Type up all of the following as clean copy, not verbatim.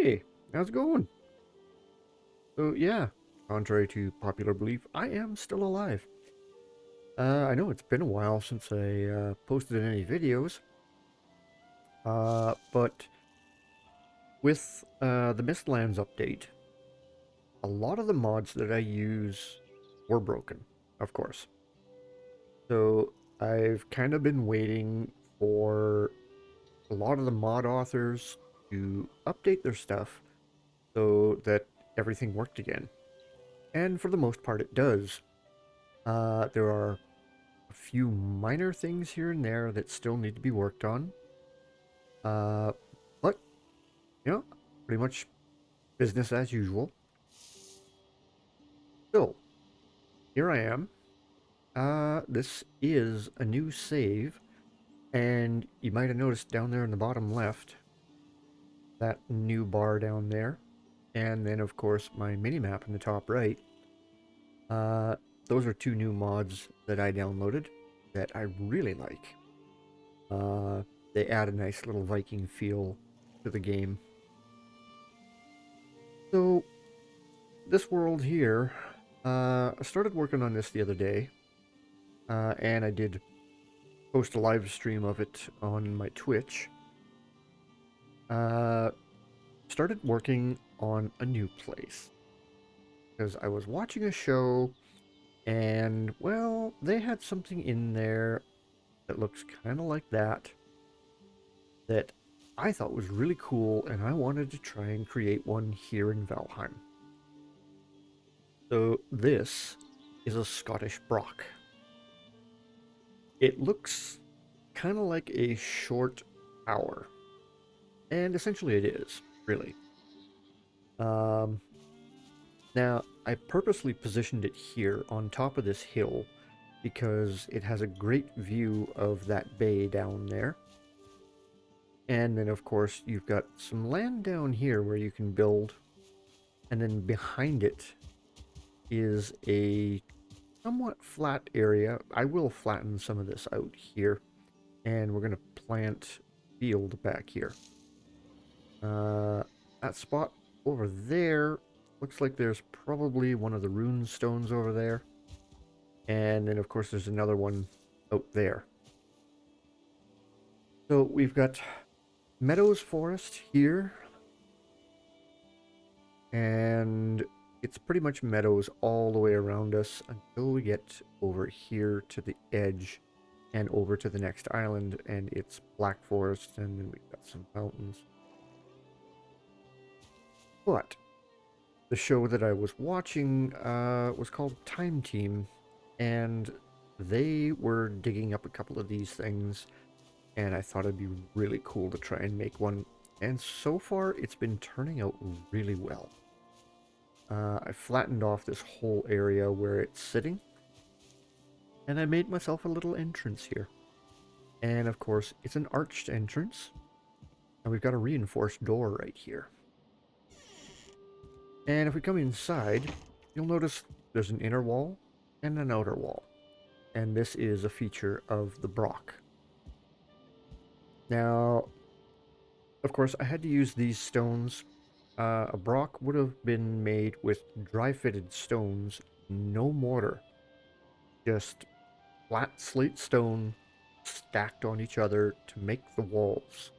Hey, how's it going? So yeah, contrary to popular belief, I am still alive. I know it's been a while since I posted any videos, but with the Mistlands update, a lot of the mods that I use were broken, of course. So I've kind of been waiting for a lot of the mod authors to update their stuff so that everything worked again. And for the most part, it does. There are a few minor things here and there that still need to be worked on. Uh, but, pretty much business as usual. So, here I am. This is a new save, and you might have noticed down there in the bottom left, that new bar down there, and then of course my mini-map in the top right. Uh, those are two new mods that I downloaded that I really like. They add a nice little Viking feel to the game. So, this world here, I started working on this the other day, and I did post a live stream of it on my Twitch. Uh, Started working on a new place because I was watching a show, and well, they had something in there that looks kind of like that I thought was really cool, and I wanted to try and create one here in Valheim. So this is a Scottish broch. It looks kind of like a short tower, and essentially it is, really. Um, Now, I purposely positioned it here on top of this hill because it has a great view of that bay down there. And then, of course, you've got some land down here where you can build, and then behind it is a somewhat flat area. I will flatten some of this out here, and we're going to plant field back here. That spot over there looks like there's probably one of the rune stones over there. And then, of course, there's another one out there. So we've got Meadows Forest here. And it's pretty much meadows all the way around us until we get over here to the edge and over to the next island. And it's Black Forest, and then we've got some mountains. But the show that I was watching was called Time Team, and they were digging up a couple of these things, and I thought it'd be really cool to try and make one. And so far, it's been turning out really well. I flattened off this whole area where it's sitting, and I made myself a little entrance here. And of course, it's an arched entrance, and we've got a reinforced door right here. And if we come inside, you'll notice there's an inner wall and an outer wall. And this is a feature of the broch. Now, of course, I had to use these stones. A broch would have been made with dry-fitted stones, no mortar. Just flat slate stone stacked on each other to make the walls.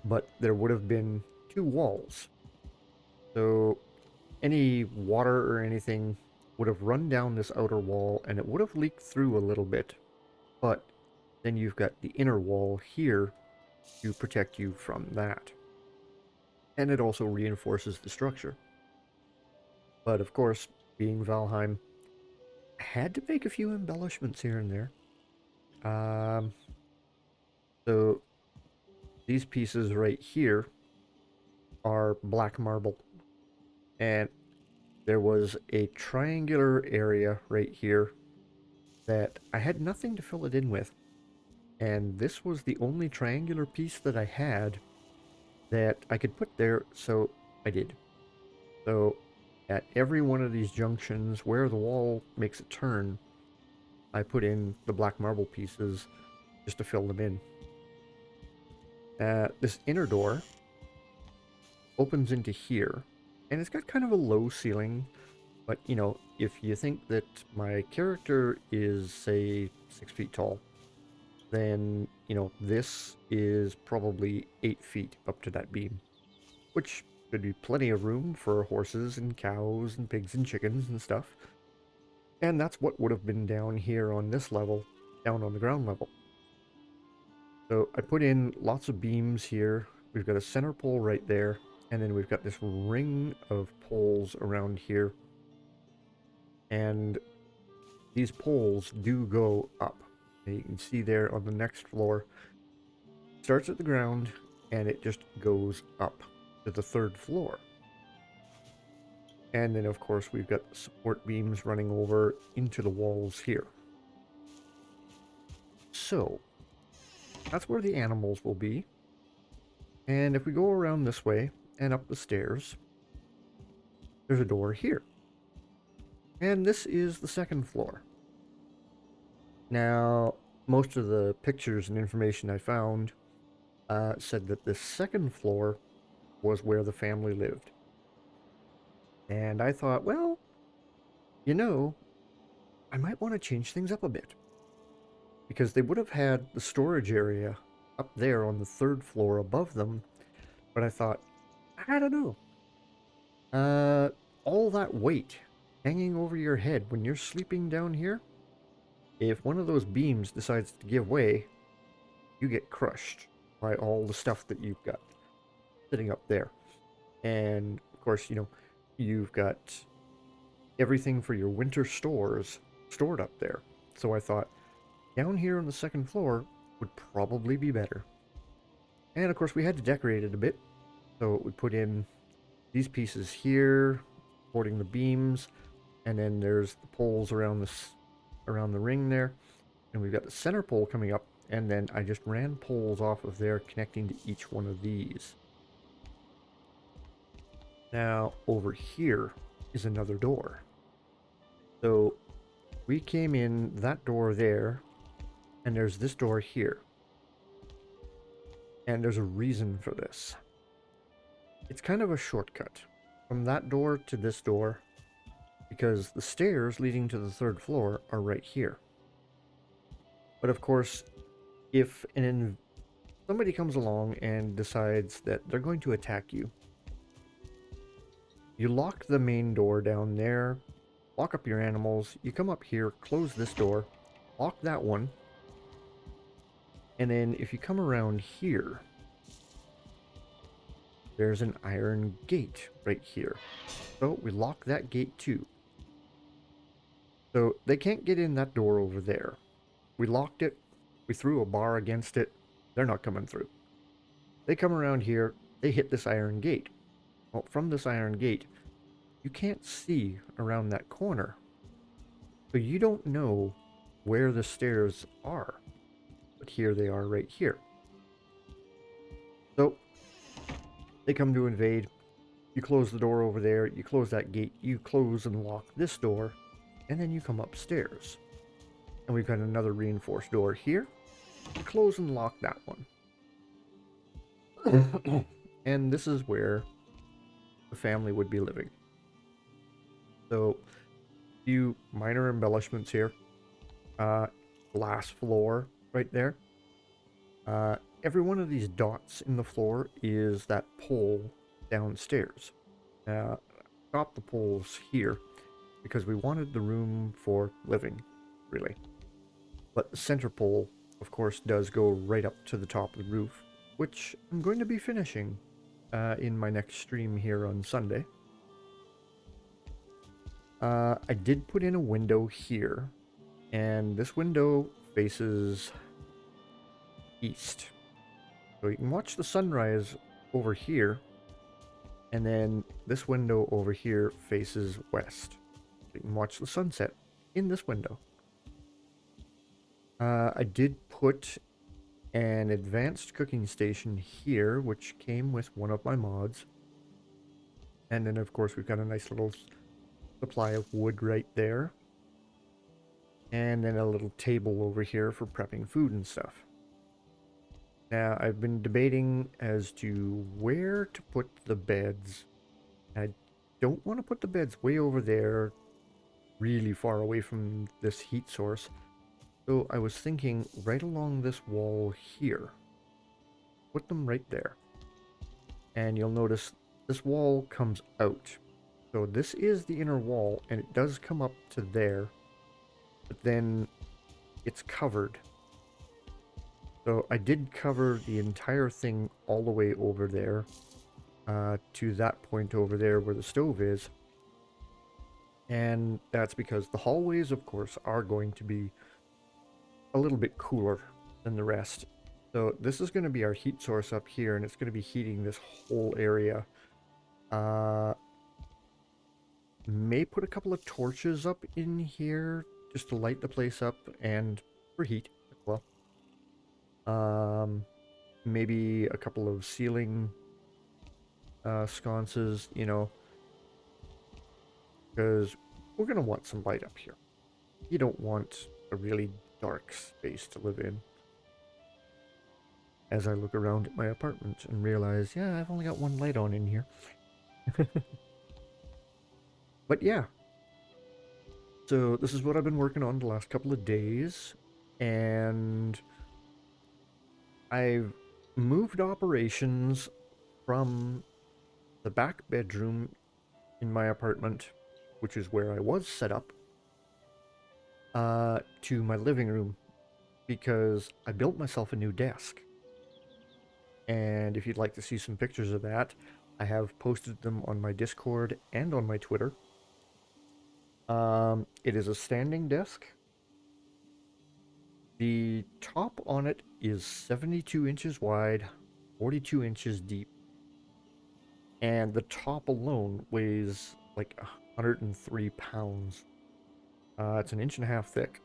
But there would have been two walls. So any water or anything would have run down this outer wall, and it would have leaked through a little bit. But then you've got the inner wall here to protect you from that. And it also reinforces the structure. But of course, being Valheim, I had to make a few embellishments here and there. So these pieces right here are black marble. And there was a triangular area right here that I had nothing to fill it in with. And this was the only triangular piece that I had that I could put there, so I did. So at every one of these junctions where the wall makes a turn, I put in the black marble pieces just to fill them in. This inner door opens into here, and it's got kind of a low ceiling. But you know, if you think that my character is, say, 6 feet tall, then you know this is probably 8 feet up to that beam, which should be plenty of room for horses and cows and pigs and chickens and stuff. And that's what would have been down here on this level, down on the ground level. So I put in lots of beams here. We've got a center pole right there, and then we've got this ring of poles around here. And these poles do go up. And you can see there on the next floor, it starts at the ground and it just goes up to the 3rd floor. And then of course we've got support beams running over into the walls here. So that's where the animals will be. And if we go around this way and up the stairs, there's a door here. And this is the 2nd floor. Now, most of the pictures and information I found said that the 2nd floor was where the family lived. And I thought, well, you know, I might want to change things up a bit. Because they would have had the storage area up there on the 3rd floor above them. But I thought, I don't know. All that weight hanging over your head when you're sleeping down here, if one of those beams decides to give way, you get crushed by all the stuff that you've got sitting up there. And of course, you know, you've got everything for your winter stores stored up there. So I thought, down here on the 2nd floor would probably be better. And of course, we had to decorate it a bit. So we put in these pieces here, supporting the beams, and then there's the poles around the ring there, and we've got the center pole coming up, and then I just ran poles off of there connecting to each one of these. Now over here is another door. So we came in that door there, and there's this door here. And there's a reason for this. It's kind of a shortcut from that door to this door, because the stairs leading to the 3rd floor are right here. But of course, if somebody comes along and decides that they're going to attack you, you lock the main door down there, lock up your animals, you come up here, close this door, lock that one, and then if you come around here, there's an iron gate right here. So we lock that gate too. So they can't get in that door over there. We locked it, we threw a bar against it, they're not coming through. They come around here, they hit this iron gate. Well, from this iron gate, you can't see around that corner. So you don't know where the stairs are. But here they are right here. So they come to invade. You close the door over there, you close that gate, you close and lock this door, and then you come upstairs. And we've got another reinforced door here. You close and lock that one. And this is where the family would be living. So, a few minor embellishments here. Glass floor right there. Every one of these dots in the floor is that pole downstairs. Stop the poles here because we wanted the room for living, really. But the center pole, of course, does go right up to the top of the roof, which I'm going to be finishing in my next stream here on Sunday. I did put in a window here, and this window faces east. So you can watch the sunrise over here, and then this window over here faces west. So you can watch the sunset in this window. I did put an advanced cooking station here, which came with one of my mods. And then, of course, we've got a nice little supply of wood right there. And then a little table over here for prepping food and stuff. Now, I've been debating as to where to put the beds. I don't want to put the beds way over there, really far away from this heat source. So I was thinking right along this wall here. Put them right there. And you'll notice this wall comes out. So this is the inner wall, and it does come up to there, but then it's covered. So I did cover the entire thing all the way over there, to that point over there where the stove is. And that's because the hallways, of course, are going to be a little bit cooler than the rest. So this is going to be our heat source up here, and it's going to be heating this whole area. Uh, may put a couple of torches up in here just to light the place up and for heat as well. Maybe a couple of ceiling sconces, you know, because we're going to want some light up here. You don't want a really dark space to live in. As I look around at my apartment and realize, yeah, I've only got one light on in here. But yeah, so this is what I've been working on the last couple of days, and I've moved operations from the back bedroom in my apartment, which is where I was set up, to my living room, because I built myself a new desk. And if you'd like to see some pictures of that, I have posted them on my Discord and on my Twitter. It is a standing desk. The top on it is 72 inches wide, 42 inches deep, and the top alone weighs like 103 pounds. It's an inch and a half thick.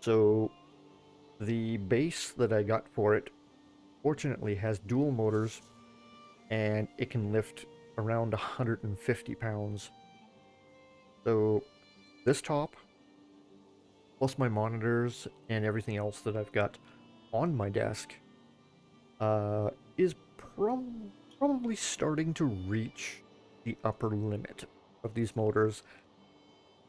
So the base that I got for it, fortunately, has dual motors, and it can lift around 150 pounds. So this top, plus my monitors and everything else that I've got on my desk, is probably starting to reach the upper limit of these motors.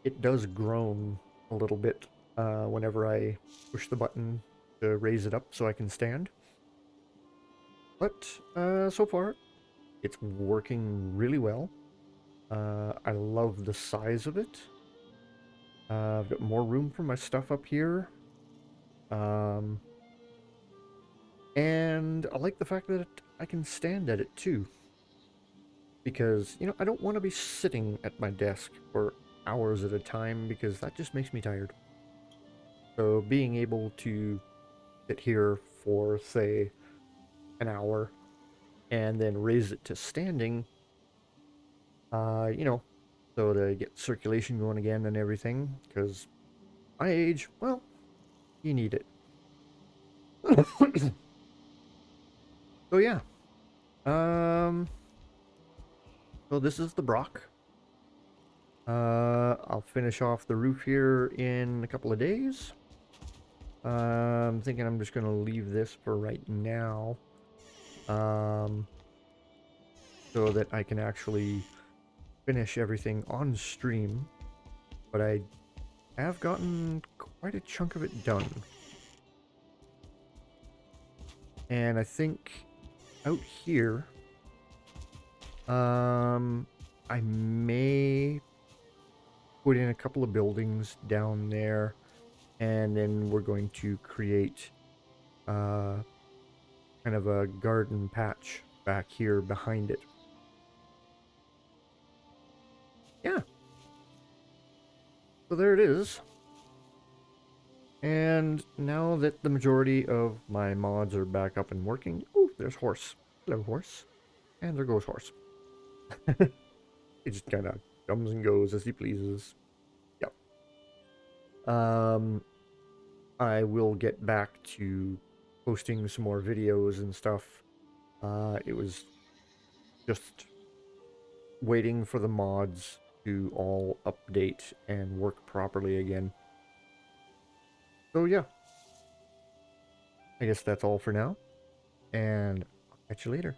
It does groan a little bit whenever I push the button to raise it up so I can stand. But so far, it's working really well. I love the size of it. I've got more room for my stuff up here. Um, and I like the fact that I can stand at it too. Because, you know, I don't want to be sitting at my desk for hours at a time because that just makes me tired. So being able to sit here for, say, an hour and then raise it to standing, you know, so to get circulation going again and everything, because my age, well, you need it. So yeah, um, so this is the Brock. I'll finish off the roof here in a couple of days. I'm thinking I'm just gonna leave this for right now, um, so that I can actually finish everything on stream. But I have gotten quite a chunk of it done, and I think out here, I may put in a couple of buildings down there, and then we're going to create uh, kind of a garden patch back here behind it. Yeah, so there it is. And now that the majority of my mods are back up and working, oh, there's Horse. Hello, Horse. And there goes Horse. It just kind of comes and goes as he pleases. Yep. I will get back to posting some more videos and stuff. It was just waiting for the mods to all update and work properly again. So yeah. I guess that's all for now, and I'll catch you later.